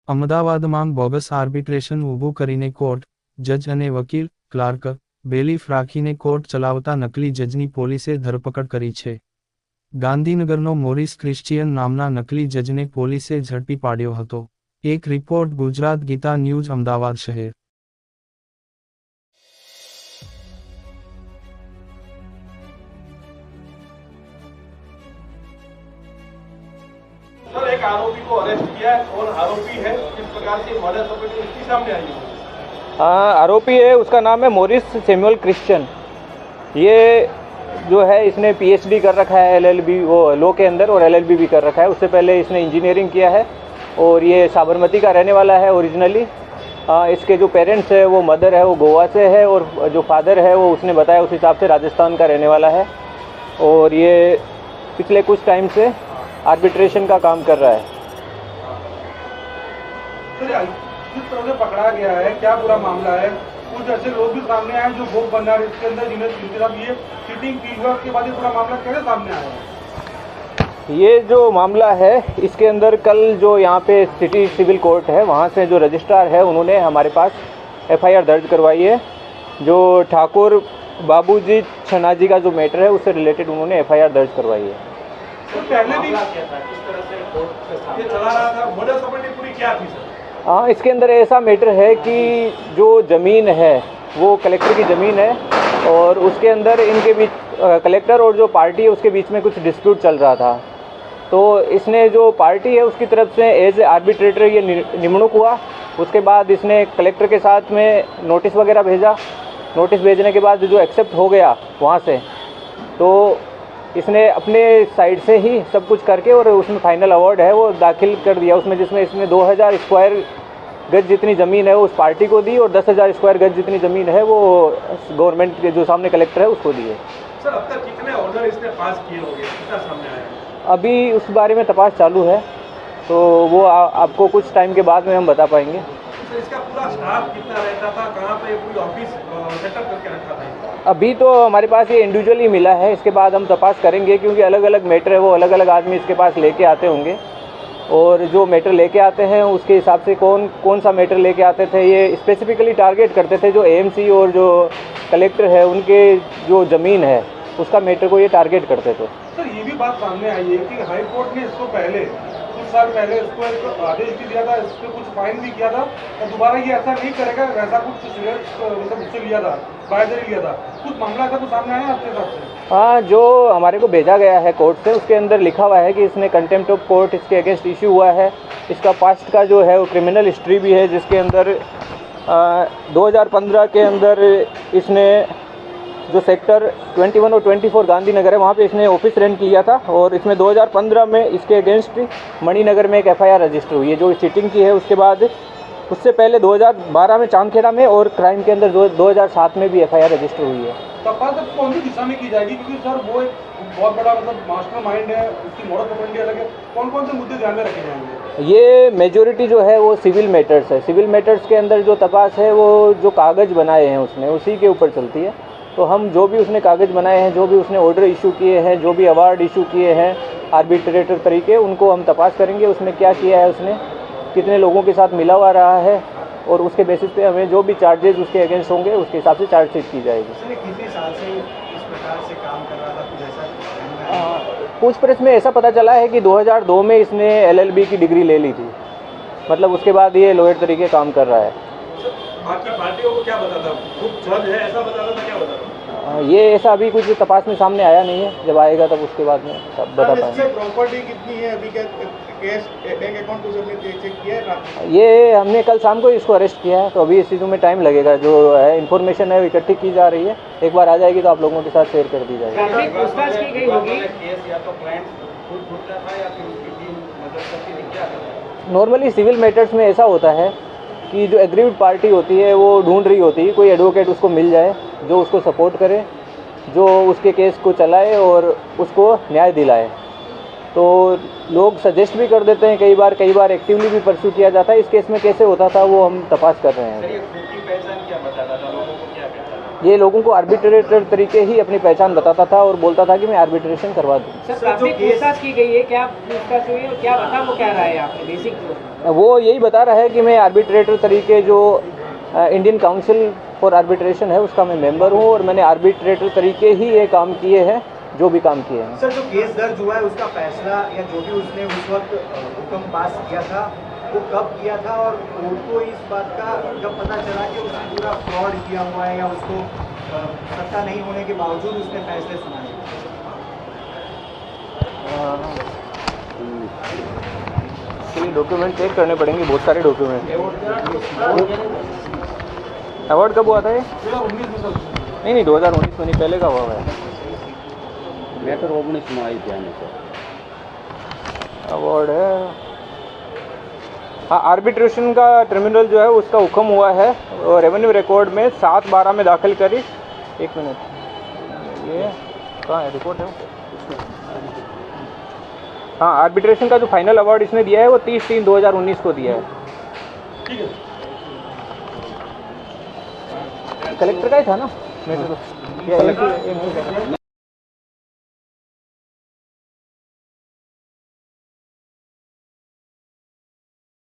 અમદાવાદમાં bogus arbitration ઊભું કરીને કોર્ટ, જજ અને વકીલ, ક્લાર્ક, બેલીફ રાખીને કોર્ટ ચલાવતા નકલી જજની પોલીસે ધરપકડ કરી છે. ગાંધીનગરનો મોરિસ ક્રિશ્ચિયન નામના નકલી જજને પોલીસે ઝડપી પાડ્યો હતો. એક રિપોર્ટ ગુજરાત ગીતા ન્યૂઝ અમદાવાદ શહેર. सर, एक आरोपी को अरेस्ट किया है, कौन आरोपी है, किस प्रकार से मर्डर प्रॉपर्टी उसकी सामने आई है? आरोपी है, उसका नाम है मोरिस सैमुअल क्रिश्चियन। ये जो है इसने पीएचडी कर रखा है एलएलबी वो लॉ के अंदर, और एलएलबी भी कर रखा है। उससे पहले इसने इंजीनियरिंग किया है और ये साबरमती का रहने वाला है ओरिजिनली। इसके जो पेरेंट्स है वो मदर है वो गोवा से है, और जो फादर है वो उसने बताया उस हिसाब से राजस्थान का रहने वाला है। और ये पिछले कुछ टाइम से आर्बिट्रेशन का काम कर रहा है। किस तरह से पकड़ा गया है, क्या पूरा मामला है? कुछ ऐसे लोग भी सामने आए जो भोग बनना इसके अंदर जिन्हें ये चीटिंग की हुआ, उसके बाद ये पूरा मामला कैसे सामने आया है? ये जो मामला है इसके अंदर कल जो यहाँ पे सिटी सिविल कोर्ट है वहाँ से जो रजिस्ट्रार है उन्होंने हमारे पास एफआईआर दर्ज करवाई है। जो ठाकुर बाबूजी छनाजी का जो मैटर है उससे रिलेटेड उन्होंने एफआईआर दर्ज करवाई है। तो पहले भी किस तरह से कोर्ट ये चला रहा था, मर्डर प्रॉपर्टी पूरी क्या थी सर? हाँ, इसके अंदर ऐसा मैटर है कि जो ज़मीन है वो कलेक्टर की ज़मीन है, और उसके अंदर इनके बीच कलेक्टर और जो पार्टी है उसके बीच में कुछ डिस्प्यूट चल रहा था। तो इसने जो पार्टी है उसकी तरफ से एज आर्बिट्रेटर ये निमणूक हुआ। उसके बाद इसने कलेक्टर के साथ में नोटिस वगैरह भेजा। नोटिस भेजने के बाद जो एक्सेप्ट हो गया वहाँ से, तो इसने अपने साइड से ही सब कुछ करके और उसमें फाइनल अवार्ड है वो दाखिल कर दिया उसमें, जिसमें इसने 2000 स्क्वायर गज जितनी ज़मीन है वो उस पार्टी को दी, और 10,000 स्क्वायर गज जितनी ज़मीन है वो गवर्नमेंट के जो सामने कलेक्टर है उसको दी है। सर, अब तक कितने ऑर्डर इसने पास किए होंगे, कितना सामने आया? अभी उस बारे में तपास चालू है, तो वो आपको कुछ टाइम के बाद में हम बता पाएंगे। तो इसका पूरा स्टाफ कितना रहता था, कहाँ पे कोई ऑफिस सेटअप करके रखा था? अभी तो हमारे पास ये इंडिविजुअली मिला है, इसके बाद हम तपास करेंगे, क्योंकि अलग अलग मैटर है वो अलग अलग आदमी इसके पास लेके आते होंगे, और जो मैटर लेके आते हैं उसके हिसाब से कौन सा मैटर लेके आते थे ये स्पेसिफिकली टारगेट करते थे। जो एएमसी और जो कलेक्टर है उनके जो ज़मीन है उसका मैटर को ये टारगेट करते थे। सर, ये भी बात सामने आई है कि हाई कोर्ट ने इसको पहले कुछ साल पहले इसको एक आदेश भी दिया था, इसको कुछ फाइन भी किया था, और दोबारा ये ऐसा नहीं करेगा, वैसा कुछ मतलब उससे लिया था, बायदरी लिया था। कुछ मामला था तो सामने आया आपके हिसाब से? हाँ, जो हमारे को भेजा गया है कोर्ट से उसके अंदर लिखा हुआ है कि इसने कंटेम्प्ट ऑफ कोर्ट इसके अगेंस्ट इशू हुआ है। इसका पास्ट का जो है वो क्रिमिनल हिस्ट्री भी है, जिसके अंदर 2015 के अंदर इसने जो सेक्टर 21 और 24 गांधीनगर है वहाँ पे इसने ऑफिस रेंट लिया था, और इसमें 2015 में इसके अगेंस्ट मणिनगर में एक एफआईआर रजिस्टर हुई है जो चीटिंग की है। उसके बाद उससे पहले 2012 में चांदखेड़ा में, और क्राइम के अंदर 2007 में भी एफआईआर रजिस्टर हुई है। तपास अब कौन सी दिशा में की जाएगी, क्योंकि सर वो एक बहुत बड़ा मतलब मास्टरमाइंड है, उसकी मॉडल प्रॉपर्टी अलग है, कौन कौन से मुद्दे ध्यान में रखे जाएंगे? ये मेजोरिटी जो है वो सिविल मैटर्स है। सिविल मैटर्स के अंदर जो तपास है वो जो कागज़ बनाए हैं उसने उसी के ऊपर चलती है। तो हम जो भी उसने कागज़ बनाए हैं, जो भी उसने ऑर्डर इशू किए हैं, जो भी अवार्ड इशू किए हैं आर्बिट्रेटर तरीके, उनको हम तपास करेंगे उसमें क्या किया है उसने, कितने लोगों के साथ मिला हुआ रहा है, और उसके बेसिस पे हमें जो भी चार्जेस उसके अगेंस्ट होंगे उसके हिसाब से चार्जशीट की जाएगी। कितने साल से इस प्रकार से काम कर रहा था, कुछ ऐसा? पूछपरछ में ऐसा पता चला है कि 2002 में इसने एलएलबी की डिग्री ले ली थी, मतलब उसके बाद ये लॉयर तरीके काम कर रहा है। आपकी पार्टियों को क्या बताता? खुद जज है ऐसा बताता था, क्या बताता? ये ऐसा अभी कुछ तपास में सामने आया नहीं है, जब आएगा तब उसके बाद में तब बता पाएंगे। प्रॉपर्टी कितनी है अभी, क्या कैश बैंक अकाउंट कुछ हमने चेक किया है? ये हमने कल शाम को इसको अरेस्ट किया है, तो अभी इस चीज़ों में टाइम लगेगा। जो है इन्फॉर्मेशन है वो इकट्ठी की जा रही है, एक बार आ जाएगी तो आप लोगों के साथ शेयर कर दी जाएगी। पूछताछ की गई होगी। नॉर्मली सिविल मैटर्स में ऐसा होता है कि जो एग्रीव्ड पार्टी होती है वो ढूंढ रही होती है कोई एडवोकेट उसको मिल जाए जो उसको सपोर्ट करे, जो उसके केस को चलाए और उसको न्याय दिलाए। तो लोग सजेस्ट भी कर देते हैं, कई बार एक्टिवली भी परस्यू किया जाता है। इस केस में कैसे होता था वो हम तपास कर रहे हैं। पहचान क्या बताता था लोगों को, क्या कहता था? ये लोगों को आर्बिट्रेटर तरीके ही अपनी पहचान बताता था और बोलता था कि मैं आर्बिट्रेशन करवा दूँ। सर प्राथमिक पूछताछ की गई है, क्या पूछताछ हुई है, क्या बता, वो क्या रहा है आपने बेसिक? वो यही बता रहा है कि मैं आर्बिट्रेटर तरीके जो इंडियन काउंसिल फॉर आर्बिट्रेशन है उसका मैं मेंबर हूँ और मैंने आर्बिट्रेटर तरीके ही ये काम किए हैं जो भी काम किए हैं। सर जो केस दर्ज हुआ है उसका फैसला या जो भी उसने उस वक्त हुक्म पास किया था वो कब किया था और कोर्ट को इस बात का जब पता चला कि उसने पूरा फ्रॉड किया हुआ है या उसको सत्ता नहीं होने के बावजूद उसने फैसले सुनाए? इसलिए डॉक्यूमेंट चेक करने पड़ेंगे, बहुत सारे डॉक्यूमेंट। अवार्ड कब हुआ था ये? नहीं 2019 में नहीं, पहले का हुआ है। मैटर 19 में आई थी अवार्ड है, हाँ आर्बिट्रेशन का ट्रिब्यूनल जो है उसका हुक्म हुआ है और रेवेन्यू रिकॉर्ड में 7/12 में दाखिल करी। एक मिनट, ये कहाँ है रिपोर्ट है? हाँ आर्बिट्रेशन का जो फाइनल अवार्ड इसने दिया है वो 30/3/2019 को दिया है। कलेक्टर का ही था ना?